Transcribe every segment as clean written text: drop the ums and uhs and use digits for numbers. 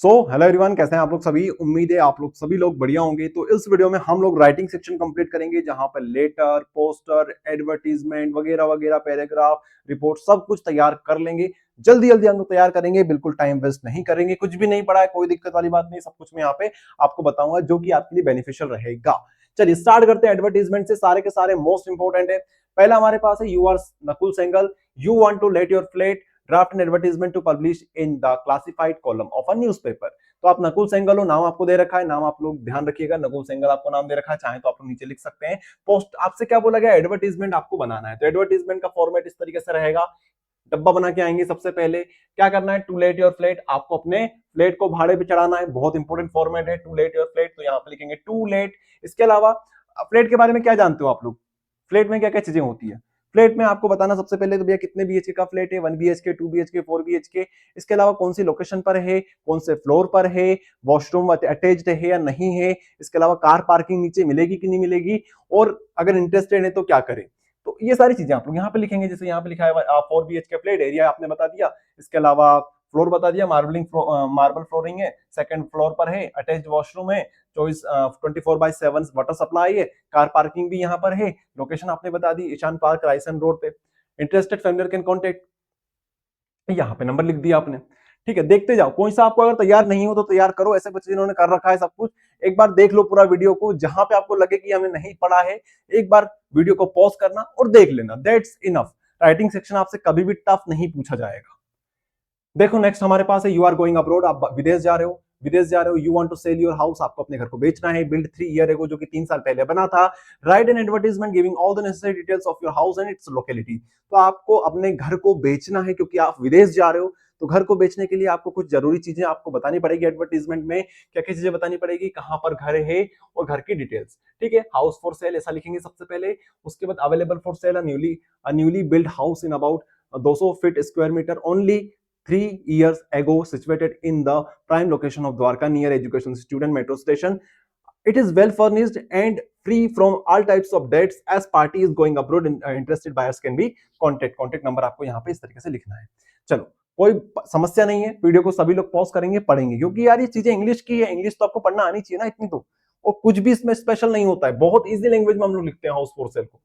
Hello everyone, कैसे हैं आप लोग सभी। उम्मीद है आप लोग सभी लोग बढ़िया होंगे। तो इस वीडियो में हम लोग राइटिंग सेक्शन कंप्लीट करेंगे, जहां पर लेटर, पोस्टर, एडवर्टीजमेंट वगैरह वगैरह, पैराग्राफ, रिपोर्ट सब कुछ तैयार कर लेंगे। जल्दी जल्दी हम लोग तैयार करेंगे, बिल्कुल टाइम वेस्ट नहीं करेंगे। कुछ भी नहीं पड़ा है, कोई दिक्कत वाली बात नहीं, सब कुछ मैं यहाँ पे आपको बताऊंगा जो कि आपके लिए बेनिफिशियल रहेगा। चलिए स्टार्ट करते हैं एडवर्टीजमेंट से। सारे के सारे मोस्ट इंपोर्टेंट है। पहला हमारे पास है, यू आर नकुल सेंगल, you want to let your flat draft an advertisement to publish in the classified column of a newspaper. तो आप नकुल सेंगल हो, नाम आपको दे रखा है, नाम आप लोग ध्यान रखिएगा, नकुल सेंगल आपको नाम दे रखा है, चाहे तो आप लोग नीचे लिख सकते हैं। पोस्ट आपसे क्या बोला गया, एडवर्टीजमेंट आपको बनाना है। तो एडवर्टीजमेंट का फॉर्मेट इस तरीके से रहेगा। डब्बा बना के आएंगे। सबसे पहले क्या करना है, टू लेट योर फ्लैट, आपको अपने फ्लैट को भाड़े पे चढ़ाना है। बहुत इंपॉर्टेंट फॉर्मेट है, टू लेट योर फ्लैट। तो यहाँ पे लिखेंगे टू लेट। इसके अलावा फ्लैट के बारे में क्या जानते हो आप लोग, फ्लैट में क्या क्या चीजें होती है। फ्लैट में आपको बताना सबसे पहले तो भैया कितने बीएचके का फ्लैट है, 1 BHK, 2 BHK, 4 BHK। इसके अलावा कौन सी लोकेशन पर है, कौन से फ्लोर पर है, वॉशरूम अटैच्ड है या नहीं है। इसके अलावा कार पार्किंग नीचे मिलेगी कि नहीं मिलेगी, और अगर इंटरेस्टेड है तो क्या करें। तो ये सारी चीजें आप लोग यहाँ पे लिखेंगे। जैसे यहाँ पे लिखा है 4 BHK फ्लैट, एरिया आपने बता दिया। इसके अलावा फ्लोर बता दिया, मार्बल फ्लोरिंग है, सेकंड फ्लोर पर है, अटैच्ड वॉशरूम है, 24/7 वाटर सप्लाई है, कार पार्किंग भी यहाँ पर है, लोकेशन आपने बता दी ईशान पार्क रायसन रोड पे, इंटरेस्टेड फैमिली कैन कॉन्टेक्ट, यहाँ पे नंबर लिख दिया आपने। ठीक है, देखते जाओ। कोई सा आपको अगर तैयार नहीं हो तो तैयार करो, ऐसे बच्चे जिन्होंने कर रखा है सब कुछ, एक बार देख लो पूरा वीडियो को। जहां पे आपको लगे कि हमें नहीं पढ़ा है, एक बार वीडियो को पॉज करना और देख लेना, दैट्स इनफ। राइटिंग सेक्शन आपसे कभी भी टफ नहीं पूछा जाएगा। देखो नेक्स्ट हमारे पास है, यू आर गोइंग अब्रोड, आप विदेश जा रहे हो, विदेश जा रहे हो। You want to sell your house, आपको अपने घर को बेचना है। बिल्ड 3 ईयर एगो, जो कि 3 साल पहले बना था। Right an advertisement giving all the necessary details of your house and it's locality. तो आपको अपने घर को बेचना है, क्योंकि आप विदेश जा रहे हो। तो घर को बेचने के लिए आपको कुछ जरूरी चीजें आपको बतानी पड़ेगी एडवर्टीजमेंट में। क्या क्या चीजें बतानी पड़ेगी, कहां पर घर है और घर की डिटेल्स। ठीक है, हाउस फॉर सेल ऐसा लिखेंगे सबसे पहले। उसके बाद available for sale newly build house in about 200 feet square metre only 3 years ago, situated in the prime location of Dwarka near education student metro station. It is well furnished and free from all types of debts. As party is going abroad, interested buyers can be contact number आपको यहाँ पे इस तरीके से लिखना है। चलो, कोई समस्या नहीं है। वीडियो को सभी लोग पॉज करेंगे, पढ़ेंगे, क्योंकि यार ये चीजें इंग्लिश की है, इंग्लिश तो आपको पढ़ना आनी चाहिए ना इतनी तो। और कुछ भी इसमें स्पेशल नहीं होता है, बहुत इजी लैंग्वेज में हम लोग लिखते हैं हाउस फॉर सेल को।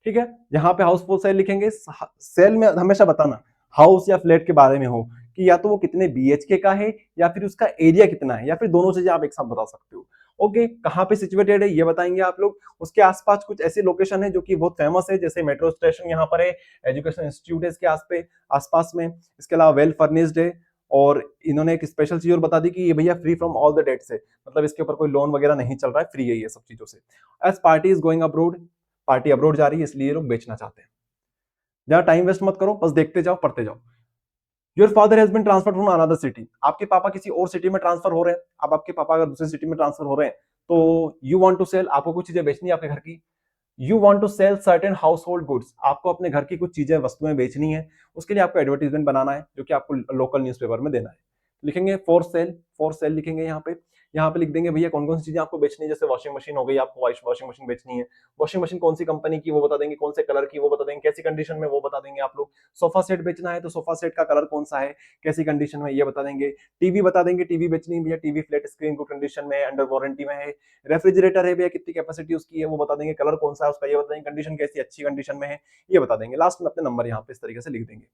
ठीक है, यहाँ पे हाउस फॉर सेल लिखेंगे। सेल में हमेशा बताना हाउस या फ्लैट के बारे में हो, कि या तो वो कितने बीएचके का है, या फिर उसका एरिया कितना है, या फिर दोनों चीजें आप एक साथ बता सकते हो। ओके, कहाँ पे सिचुएटेड है ये बताएंगे आप लोग। उसके आसपास कुछ ऐसी लोकेशन है जो कि बहुत फेमस है, जैसे मेट्रो स्टेशन यहाँ पर है, एजुकेशन इंस्टीट्यूट है इसके आसपास में। इसके अलावा वेल फर्निश्ड है। और इन्होंने एक स्पेशल चीज और बता दी कि ये भैया free from all the debt से, मतलब इसके ऊपर कोई लोन वगैरह नहीं चल रहा है, फ्री है ये सब चीजों से। As party is going abroad, party abroad जा रही है, इसलिए लोग बेचना चाहते हैं। जहां टाइम वेस्ट मत करो, बस देखते जाओ, पढ़ते जाओ। Your father has been transferred from another city, आपके पापा किसी और सिटी में ट्रांसफर हो रहे हैं। अब आपके पापा अगर दूसरी सिटी में ट्रांसफर हो रहे हैं, तो यू वांट टू सेल, आपको कुछ चीजें बेचनी है अपने घर की। You want to sell certain household goods, आपको अपने घर की कुछ चीजें वस्तुएं बेचनी है। उसके लिए आपको एडवर्टीजमेंट बनाना है, जो कि आपको लोकल न्यूज़पेपर में देना है। लिखेंगे फॉर सेल लिखेंगे यहाँ पे लिख देंगे भैया कौन कौन सी चीजें आपको बेचनी है। जैसे वॉशिंग मशीन हो गई, आपको वॉशिंग मशीन बेचनी है। वॉशिंग मशीन कौन सी कंपनी की वो बता देंगे, कौन से कलर की वो बता देंगे, कैसी कंडीशन में वो बता देंगे आप लोग। सोफा सेट बेचना है, तो सोफा सेट का कलर कौन सा है, कैसी कंडीशन में, ये बता देंगे। टीवी बता देंगे, टीवी बेचनी है भैया, TV flat screen good condition में, अंडर वारंटी में है। रेफ्रिजरेटर है भैया, कितनी कैपेसिटी उसकी है वो बता देंगे, कलर कौन सा है उसका ये बता देंगे, कंडीशन कैसी, अच्छी कंडीशन में है ये बता देंगे। लास्ट में अपने नंबर यहाँ पे इस तरीके से लिख देंगे।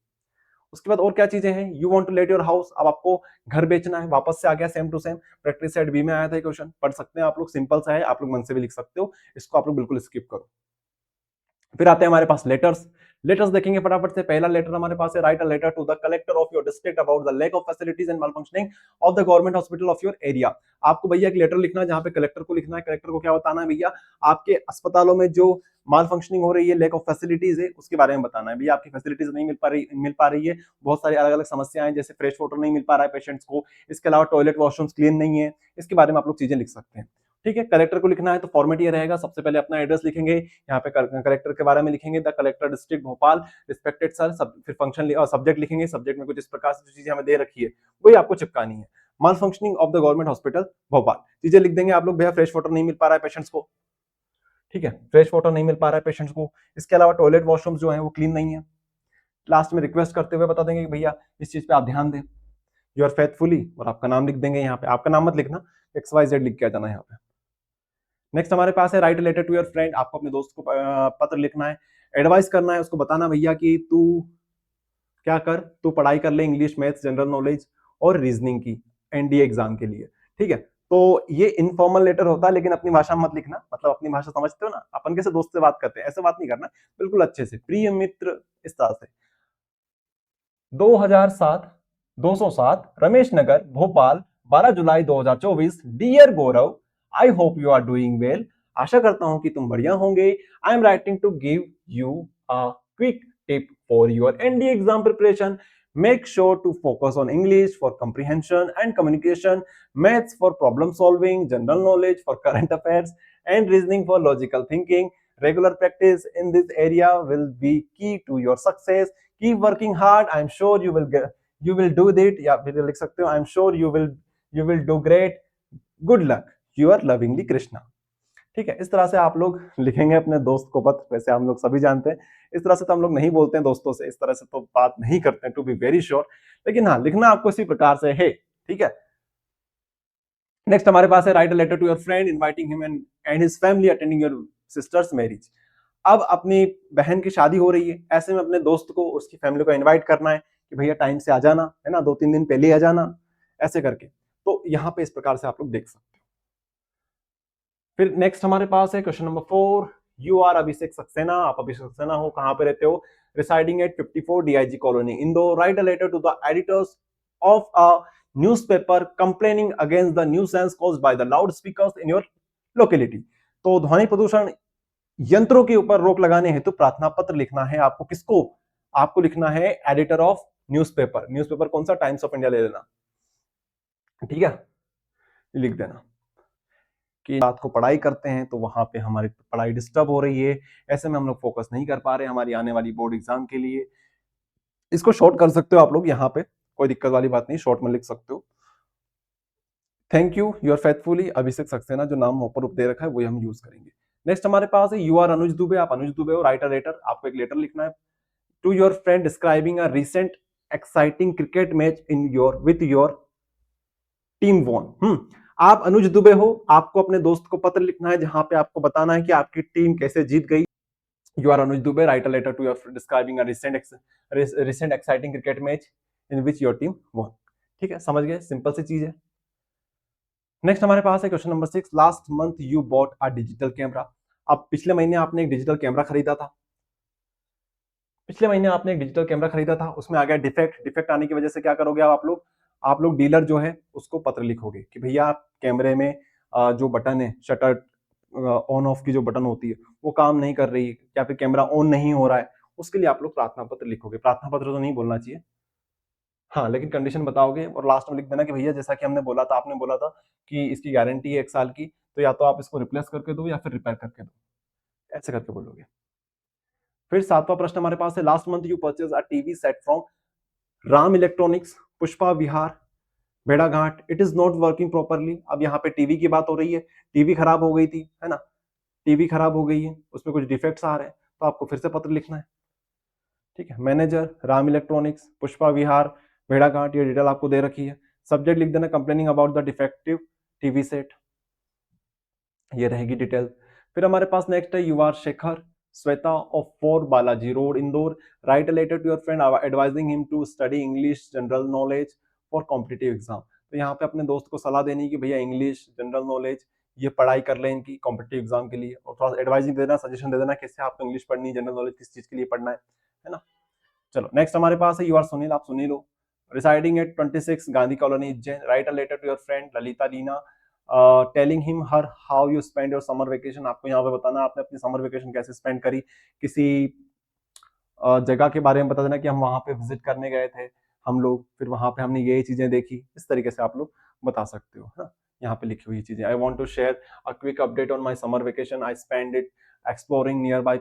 उसके बाद और क्या चीजें हैं, you want to let your house, अब आपको घर बेचना है। वापस से आ गया same to same, practice set B में आया था क्वेश्चन, पढ़ सकते हैं आप लोग, सिंपल सा है, आप लोग मन से भी लिख सकते हो, इसको आप लोग बिल्कुल स्किप करो। फिर आते हैं हमारे पास लेटर्स। लेटर्स देखेंगे फटाफट से। पहला लेटर हमारे पास है, write a letter to the collector of your district about the lack of facilities and malfunctioning of the government hospital of your area. आपको भैया एक लेटर लिखना है, जहां पे कलेक्टर को लिखना है। कलेक्टर को क्या बताना है भैया, आपके अस्पतालों में जो माल फंक्शनिंग हो रही है, लैक ऑफ फैसिलिटीज है, उसके बारे में बताना है। भैया आपकी फैसिलिटीज नहीं मिल पा रही है, बहुत सारी अलग अलग समस्याएं, जैसे फ्रेश वाटर नहीं मिल पा रहा है पेशेंट्स को। इसके अलावा टॉयलेट वॉशरूम्स क्लीन नहीं है, इसके बारे में आप लोग चीजें लिख सकते हैं। ठीक है, कलेक्टर को लिखना है तो फॉर्मेट ये रहेगा, सबसे पहले अपना एड्रेस लिखेंगे, यहाँ पे कलेक्टर के बारे में लिखेंगे, the collector district Bhopal, respected sir, फिर फंक्शन और सब्जेक्ट लिखेंगे। सब्जेक्ट में कुछ इस प्रकार से जो चीजें हमें दे रखी है वही आपको चिपकानी है। Malfunctioning of the government hospital Bhopal, चीजें लिख देंगे आप लोग। भैया फ्रेश वाटर नहीं मिल पा रहा है पेशेंट्स को, ठीक है, फ्रेश वाटर नहीं मिल पा रहा है पेशेंट्स को। इसके अलावा टॉयलेट वॉशरूम जो है वो क्लीन नहीं है। लास्ट में रिक्वेस्ट करते हुए बता देंगे कि भैया इस चीज पे आप ध्यान दें। यू आर फेथफुली, और आपका नाम लिख देंगे यहाँ पे, आपका नाम मत लिखना, XYZ लिख के आ जाना यहाँ पे। नेक्स्ट हमारे पास है write letter to your friend, आपको अपने दोस्त को पत्र लिखना है, एडवाइस करना है, उसको बताना भैया कि तू क्या कर, तू पढ़ाई कर ले इंग्लिश, मैथ्स, जनरल नॉलेज और रीजनिंग की एनडीए एग्जाम के लिए, ठीक है। तो ये इनफॉर्मल लेटर होता है, लेकिन अपनी भाषा में मत लिखना, मतलब अपनी भाषा समझते हो ना, अपन कैसे दोस्त से बात करते हैं ऐसे बात नहीं करना, बिल्कुल अच्छे से, प्रिय मित्र, इस तरह से। 2007 207 Ramesh Nagar Bhopal 12 July 2024, dear Gaurav, I hope you are doing well, आशा करता हूं कि तुम बढ़िया होंगे। I am writing to give you a quick tip for your NDA exam preparation, make sure to focus on English for comprehension and communication, maths for problem solving, general knowledge for current affairs, and reasoning for logical thinking. Regular practice in this area will be key to your success. Keep working hard. I'm sure you will do it. या फिर लिख सकते हो, I'm sure you will do great. Good luck. You are lovingly Krishna. ठीक है, इस तरह से आप लोग लिखेंगे अपने दोस्त को पत्र। वैसे हम लोग सभी जानते हैं इस तरह से तो हम लोग नहीं बोलते हैं दोस्तों से, इस तरह से तो बात नहीं करते हैं, टू बी वेरी श्योर, लेकिन हाँ लिखना आपको इसी प्रकार से है, ठीक है। नेक्स्ट हमारे पास है write a letter to your friend inviting him and his family attending your sister's marriage. अब अपनी बहन की शादी हो रही है, ऐसे में अपने दोस्त को, उसकी फैमिली को इन्वाइट करना है कि भैया टाइम से आ जाना, है ना, 2-3 दिन पहले आ जाना, ऐसे करके। तो यहाँ पे इस प्रकार से आप लोग देख सकते हो। फिर नेक्स्ट हमारे पास है question number 4, you are Abhishek Saxena, आप अभिषेक सक्सेना हो, कहां पे रहते हो, residing at 54 DIG colony Indore, write a letter to the editors of a newspaper complaining against the nuisance caused by the loud speakers in your locality. तो ध्वनि प्रदूषण यंत्रों के ऊपर रोक लगाने हेतु प्रार्थना पत्र लिखना है आपको, किसको, आपको लिखना है एडिटर ऑफ न्यूज़पेपर, न्यूज़पेपर कौन सा, टाइम्स ऑफ इंडिया ले लेना, ठीक है, लिख देना कि रात को पढ़ाई करते हैं तो वहां पे हमारी पढ़ाई डिस्टर्ब हो रही है, ऐसे में हम लोग फोकस नहीं कर पा रहे हमारी आने वाली बोर्ड एग्जाम के लिए। इसको शॉर्ट कर सकते हो आप लोग, यहाँ पे कोई दिक्कत वाली बात नहीं, शॉर्ट में लिख सकते हो। Thank you, yours faithfully Abhishek Saxena, जो नाम ऊपर दे रखा है वही हम यूज करेंगे। नेक्स्ट हमारे पास है यू आर अनुज दुबे, आप अनुज दुबे हो, राइट अ लेटर, आपको एक लेटर लिखना है to your friend describing a recent exciting cricket match in your with your team won. आप अनुज दुबे हो, आपको अपने दोस्त को पत्र लिखना है जहां पे आपको बताना है कि आपकी टीम कैसे जीत गई। You are Anuj Dubey, write a letter to your describing a recent exciting cricket match in which your team won. ठीक है, समझ गए, सिंपल सी चीज है। नेक्स्ट हमारे पास है question number 6, last month you bought a digital camera. अब पिछले महीने आपने एक डिजिटल कैमरा खरीदा था, पिछले महीने आपने एक डिजिटल कैमरा खरीदा था, उसमें आ गया डिफेक्ट, डिफेक्ट आने की वजह से क्या करोगे आप लोग डीलर जो है उसको पत्र लिखोगे कि भैया कैमरे में जो बटन है, शटर ऑन ऑफ की जो बटन होती है वो काम नहीं कर रही है, या फिर कैमरा ऑन नहीं हो रहा है, उसके लिए आप लोग प्रार्थना पत्र लिखोगे। प्रार्थना पत्र तो नहीं बोलना चाहिए, हाँ, लेकिन कंडीशन बताओगे और लास्ट में लिख देना कि भैया जैसा कि हमने बोला था, आपने बोला था कि इसकी गारंटी है 1 साल की, तो या तो आप इसको रिप्लेस करके दो या फिर रिपेयर करके दो, ऐसे करके बोलोगे। फिर 7वां प्रश्न हमारे पास है, last month you purchase a TV set from Ram Electronics Pushpa Vihar भेड़ाघाट, it is not working properly. अब यहाँ पे टीवी की बात हो रही है, टीवी खराब हो गई थी, है ना, टीवी खराब हो गई है, उसमें कुछ डिफेक्ट्स आ रहे हैं, तो आपको फिर से पत्र लिखना है, ठीक है। मैनेजर राम इलेक्ट्रॉनिक्स पुष्पा विहार भेड़ाघाट, ये डिटेल आपको दे रखी है। सब्जेक्ट लिख देना complaining about the defective TV set, ये रहेगी डिटेल। फिर हमारे पास नेक्स्ट है you are Shekhar Shweta of 4 Balaji road Indore, write a letter to your friend advising him to study English general knowledge for competitive exam. तो यहाँ पे अपने दोस्त को सलाह देनी कि भैया इंग्लिश जनरल नॉलेज ये पढ़ाई कर लें इनकी कॉम्पिटिटिव एग्जाम के लिए, और थोड़ा एडवाइजिंग देना, सजेशन दे देना कैसे आपको इंग्लिश पढ़नी, जनरल नॉलेज किस चीज के लिए पढ़ना है ना। चलो नेक्स्ट हमारे पास है यू आर सुनील, आप सुनील हो, residing at 26 Gandhi colony Ujjain, write a letter to your friend Lalita Leena telling him her how you spend your summer vacation. आपको यहाँ पे बताना आपने अपनी समर वेकेशन कैसे स्पेंड करी, किसी जगह के बारे में बता देना कि हम वहां पे विजिट करने गए थे हम लोग, फिर वहां पे हमने ये चीजें देखी, इस तरीके से आप लोग बता सकते हो, है ना। यहाँ पे लिखी हुई चीजें, I want to share a quick update on my summer vacation, I spend it exploring nearby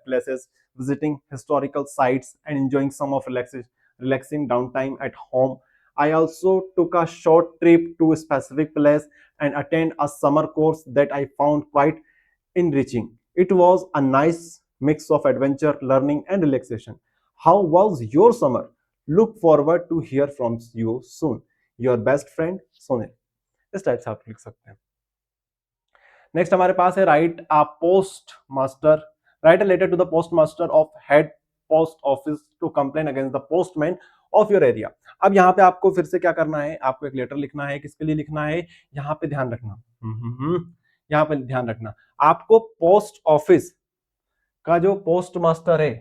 places, visiting historical sites, and enjoying some of relaxing downtime at home. I also took a short trip to a specific place and attend a summer course that I found quite enriching. It was a nice mix of adventure, learning, and relaxation. How was your summer? Look forward to hear from you soon, your best friend Sonil. इस type से आप लिख सकते हैं। Next हमारे पास है write a post master, write a letter to the post master of head post office to complain against the postman of your area. अब यहाँ पे आपको फिर से क्या करना है, आपको एक लेटर लिखना है। किसके लिए लिखना है, यहाँ पे ध्यान रखना, यहाँ पे ध्यान रखना, आपको पोस्ट ऑफिस का जो पोस्ट मास्टर है,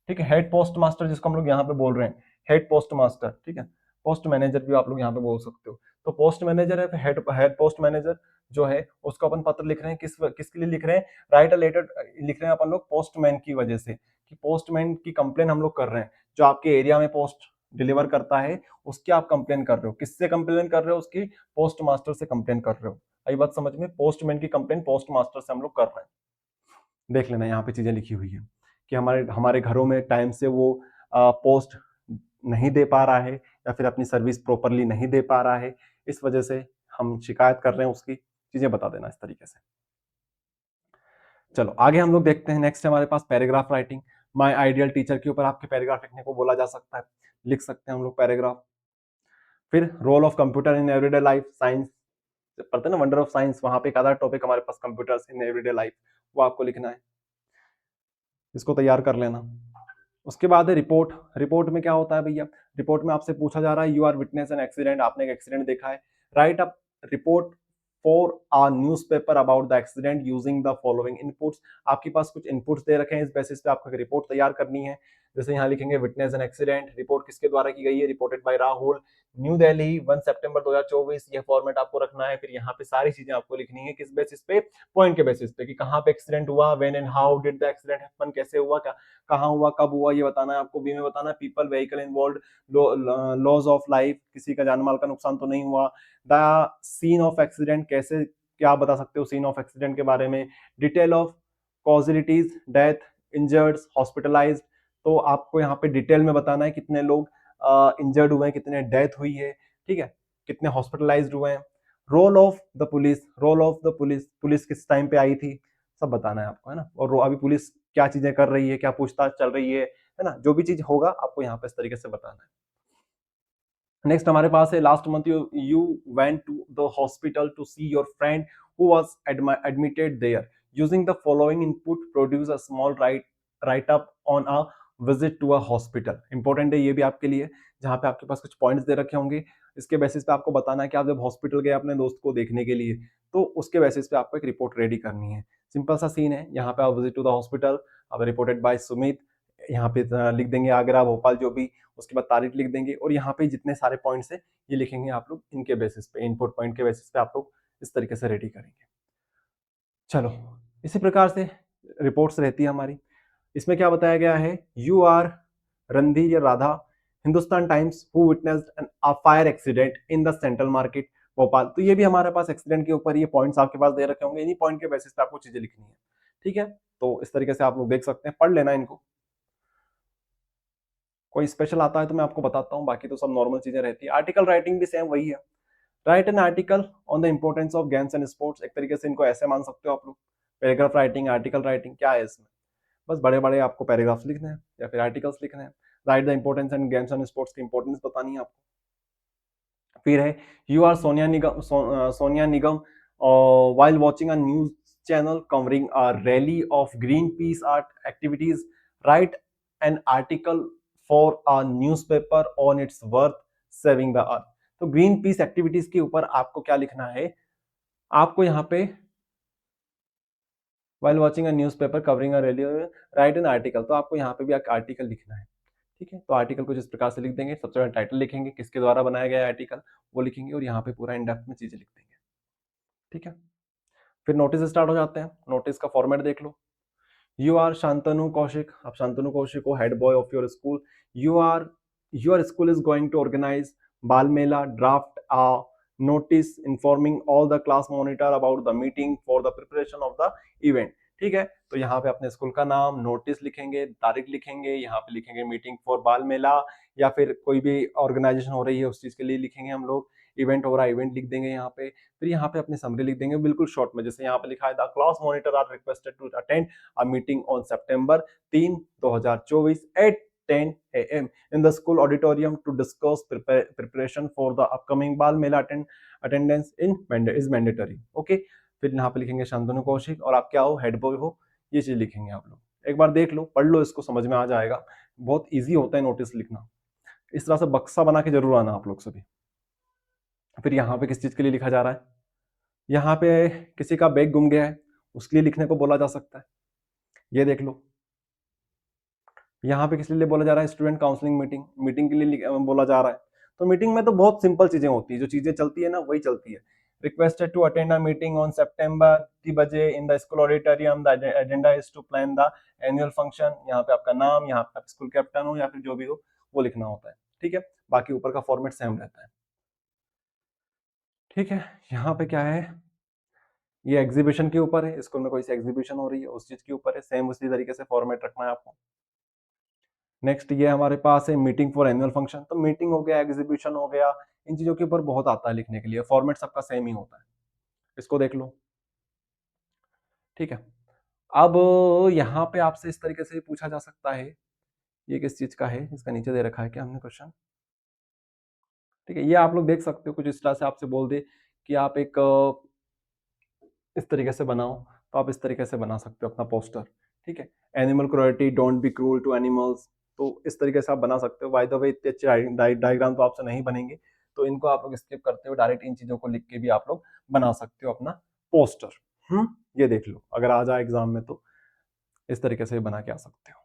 ठीक है, हेड पोस्ट मास्टर जिसको हम लोग यहाँ पे बोल रहे हैं, हेड पोस्ट मास्टर, ठीक है, पोस्ट मैनेजर भी आप लोग यहाँ पे बोल सकते हो। तो पोस्ट मैनेजर है, हेड हेड पोस्ट मैनेजर जो है उसको अपन पत्र लिख रहे हैं। किसके लिए लिख रहे हैं, राइट अ लेटर लिख रहे हैं अपन लोग पोस्टमैन की वजह से, कि पोस्टमैन की कंप्लेन हम लोग कर रहे हैं, जो आपके एरिया में पोस्ट डिलीवर करता है उसकी आप कंप्लेन कर रहे हो। किससे कंप्लेन कर रहे हो, उसकी पोस्ट मास्टर से कंप्लेन कर रहे हो। आई बात समझ में, पोस्टमैन की कंप्लेन पोस्ट मास्टर से हम लोग कर रहे हैं। देख लेना यहाँ पे चीजें लिखी हुई है कि हमारे हमारे घरों में टाइम से वो पोस्ट नहीं दे पा रहा है, या फिर अपनी सर्विस प्रॉपरली नहीं दे पा रहा है, इस वजह से हम शिकायत कर रहे हैं, उसकी चीजें बता देना इस तरीके से। चलो आगे हम लोग देखते हैं। नेक्स्ट हमारे पास paragraph writing. My ideal teacher के ऊपर आपके पैराग्राफ लिखने को बोला जा सकता है, लिख सकते हैं हम लोग पैराग्राफ। फिर role of computer in everyday life, science पढ़ते हैं ना, वंडर ऑफ साइंस, वहां पे एक आधा टॉपिक हमारे पास कंप्यूटर्स इन एवरीडे लाइफ, वो आपको लिखना है, इसको तैयार कर लेना। उसके बाद है रिपोर्ट। रिपोर्ट में क्या होता है भैया, रिपोर्ट में आपसे पूछा जा रहा है, you are witness an accident, आपने एक एक्सीडेंट देखा है, write up report for a newspaper about the accident using the following inputs. आपके पास कुछ इनपुट्स दे रखे हैं, इस बेसिस पे आपको एक रिपोर्ट तैयार करनी है। जैसे यहाँ लिखेंगे विटनेस एन एक्सीडेंट, रिपोर्ट किसके द्वारा की गई है, reported by Rahul, new Delhi 1 सितंबर 2024, ये फॉर्मेट आपको रखना है। फिर यहाँ पे सारी चीजें आपको लिखनी है, किस बेसिस पे, पॉइंट के बेसिस पे, कि कहाँ पे एक्सीडेंट हुआ, when and how did the accident happen, कैसे हुआ, क्या कहाँ हुआ, कब हुआ, ये बताना है आपको। बी में बताना है people vehicle involve, loss of life, किसी का जान माल का नुकसान तो नहीं हुआ। द सीन ऑफ एक्सीडेंट, कैसे क्या बता सकते हो सीन ऑफ एक्सीडेंट के बारे में। डिटेल ऑफ कॉजिलिटीज, डेथ, इंजर्ड्स, हॉस्पिटलाइज्ड, तो आपको यहाँ पे डिटेल में बताना है कितने लोग इंजर्ड हुए हैं, कितने डेथ हुई है, ठीक है, कितने हॉस्पिटलाइज्ड हुए हैं। Role of the police, role of the police, police किस टाइम पे आई थी, सब बताना है आपको, है ना। और अभी पुलिस क्या चीजें कर रही है, क्या पूछताछ चल रही है ना, जो भी चीज होगा आपको यहाँ पे इस तरीके से बताना है। नेक्स्ट हमारे पास है last month you went to the hospital to see your friend who was admitted there, using the following input produce a small write up on a visit to a hospital. Important है ये भी आपके लिए, जहाँ पे आपके पास कुछ पॉइंट्स दे रखे होंगे, इसके बेसिस पे आपको बताना है कि आप जब हॉस्पिटल गए अपने दोस्त को देखने के लिए, तो उसके बेसिस पे आपको एक रिपोर्ट रेडी करनी है। सिंपल सा सीन है, यहाँ पे आप विजिट टू द हॉस्पिटल, अब रिपोर्टेड बाय सुमित, यहाँ पे लिख देंगे आगरा भोपाल जो भी, उसके बाद तारीख लिख देंगे, और यहाँ पे जितने सारे पॉइंट्स है ये लिखेंगे आप लोग, इनके बेसिस पे, इनपुट पॉइंट के बेसिस पे आप लोग इस तरीके से रेडी करेंगे। चलो इसी प्रकार से रिपोर्ट्स रहती है हमारी। इसमें क्या बताया गया है, यू आर रणधीर या Radha, Hindustan times, who witnessed a fire accident in the central market Bhopal. तो ये भी हमारे पास एक्सीडेंट के ऊपर ये पॉइंट्स आपके पास दे रखे होंगे, इन्हीं पॉइंट के बेसिस पे आपको चीजें लिखनी है, ठीक है। तो इस तरीके से आप लोग देख सकते हैं, पढ़ लेना इनको। कोई स्पेशल आता है तो मैं आपको बताता हूँ, बाकी तो सब नॉर्मल चीजें रहती है। आर्टिकल राइटिंग भी सेम वही है, right an article on the importance of games and sports. एक तरीके से इनको ऐसे मान सकते हो आप लोग, पैराग्राफ राइटिंग, आर्टिकल राइटिंग, क्या है इसमें, बस बड़े बड़े आपको पैराग्राफ्स लिखने हैं या फिर आर्टिकल्स लिखने हैं। Write the importance and games and sports की इंपॉर्टेंस बतानी है आपको। फिर है you are Sonia Nigam, Sonia Nigam while watching a news channel covering a rally of Greenpeace art activities, write an article for a newspaper on its worth saving the earth। तो green peas activities के ऊपर आपको क्या लिखना है, आपको यहाँ पे while watching a newspaper covering a rally, write an article, तो आपको यहाँ पे भी एक आर्टिकल लिखना है, ठीक है। तो आर्टिकल कुछ इस प्रकार से लिख देंगे, सबसे पहले टाइटल लिखेंगे, किसके द्वारा बनाया गया आर्टिकल वो लिखेंगे, और यहाँ पे पूरा इन डेप्थ में चीजें लिख देंगे, ठीक है। फिर नोटिस स्टार्ट हो जाते हैं। नोटिस का फॉर्मेट देख लो, यू आर शांतनु कौशिक, आप शांतनु कौशिक हो, head boy of your school, you are your school is going to organise bal mela, draft a notice informing all the class monitor about the meeting for the preparation of the event, ठीक है। तो यहाँ पे अपने school का नाम, notice लिखेंगे, तारीख लिखेंगे, यहाँ पे लिखेंगे मीटिंग फॉर बाल मेला, या फिर कोई भी ऑर्गेनाइजेशन हो रही है उस चीज के लिए लिखेंगे हम लोग, इवेंट हो रहा है इवेंट लिख देंगे यहाँ पे। फिर यहाँ पे अपनी समरी लिख देंगे बिल्कुल शॉर्ट में, जैसे यहाँ पे लिखा है the class monitor are requested to attend a meeting on September 3, 2024 at 10 a.m. in the school auditorium to discuss preparation for the upcoming Bal Mela attendance is mandatory. Okay, फिर यहाँ पे लिखेंगे शांतनु कौशिक और आप क्या हो, हेड बॉय हो, ये चीज लिखेंगे आप लोग। एक बार देख लो, पढ़ लो, इसको समझ में आ जाएगा। बहुत इजी होता है नोटिस लिखना। इस तरह से बक्सा बना के जरूर आना आप लोग सभी। फिर यहाँ पे किस चीज के लिए लिखा जा रहा है, यहाँ पे किसी का बैग गुम गया है, उसके लिए लिखने को बोला जा सकता है। ये देख लो, यहाँ पे किस लिए बोला जा रहा है, स्टूडेंट काउंसलिंग मीटिंग के लिए बोला जा रहा है। तो मीटिंग में तो बहुत सिंपल चीजें होती है, जो चीजें चलती है ना वही चलती है। Requested to attend a meeting on September 3 बजे in the school auditorium, the agenda is to plan the annual function. यहाँ पे आपका नाम, यहाँ पे आप स्कूल कैप्टन हो या फिर जो भी हो वो लिखना होता है, ठीक है। बाकी ऊपर का फॉर्मेट सेम रहता है, ठीक है। यहाँ पे क्या है, ये एग्जीबिशन के ऊपर है, स्कूल में कोई सी एग्जीबिशन हो रही है उस चीज के ऊपर है, सेम उसी तरीके से फॉर्मेट रखना है आपको। नेक्स्ट ये हमारे पास है मीटिंग फॉर एनुअल फंक्शन, तो मीटिंग हो गया, एग्जीबिशन हो गया, इन चीजों के ऊपर बहुत आता है लिखने के लिए, फॉर्मेट सबका सेम ही होता है, इसको देख लो, ठीक है। अब यहाँ पे आपसे इस तरीके से पूछा जा सकता है, ये किस चीज का है, इसका नीचे दे रखा है क्या हमने क्वेश्चन, ठीक है। ये आप लोग देख सकते हो, कुछ इस तरह से आपसे बोल दे कि आप एक इस तरीके से बनाओ, तो आप इस तरीके से बना सकते हो अपना पोस्टर, ठीक है। Animal cruelty, don't be cruel to animals, तो इस तरीके से आप बना सकते हो। बाय द वे इतने अच्छे डायग्राम तो आपसे नहीं बनेंगे, तो इनको आप लोग स्किप करते हो, डायरेक्ट इन चीजों को लिख के भी आप लोग बना सकते हो अपना पोस्टर। ये देख लो, अगर आ जाए एग्जाम में तो इस तरीके से बना के आ सकते हो।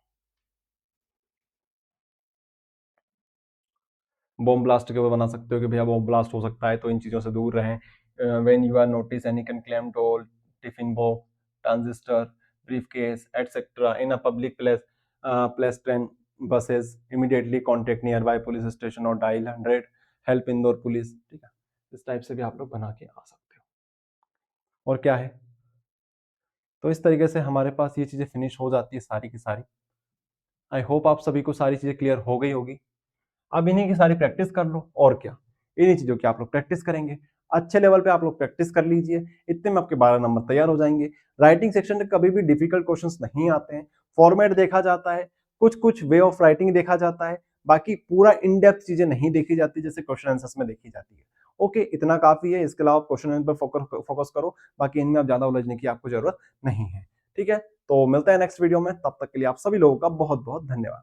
बॉम्ब ब्लास्ट के ऊपर बना सकते हो कि भैया बॉम्ब ब्लास्ट हो सकता है, तो इन चीजों से दूर रहें। When you are notice any claim doll, tiffin box, transistor, briefcase, etc. in a public place train buses, immediately contact nearby police station or dial 100 help Indore police, ठीक है। इस टाइप से भी आप लोग बना के आ सकते हो। और क्या है, तो इस तरीके से हमारे पास ये चीजें फिनिश हो जाती है सारी की सारी। आई होप आप सभी को सारी चीजें क्लियर हो गई होगी। अब इन्हीं की सारी प्रैक्टिस कर लो, और क्या, इन्हीं चीजों की आप लोग प्रैक्टिस करेंगे, अच्छे लेवल पे आप लोग प्रैक्टिस कर लीजिए, इतने में आपके 12 नंबर तैयार हो जाएंगे। राइटिंग सेक्शन में कभी भी डिफिकल्ट क्वेश्चंस नहीं आते हैं, फॉर्मेट देखा जाता है, कुछ कुछ वे ऑफ राइटिंग देखा जाता है, बाकी पूरा इन डेप्थ चीजें नहीं देखी जाती जैसे क्वेश्चन आंसर्स में देखी जाती है। ओके, इतना काफी है, इसके अलावा क्वेश्चन पर फोकस करो, बाकी इनमें आप ज्यादा उलझने की आपको जरूरत नहीं है, ठीक है। तो मिलता है नेक्स्ट वीडियो में, तब तक के लिए आप सभी लोगों का बहुत बहुत धन्यवाद।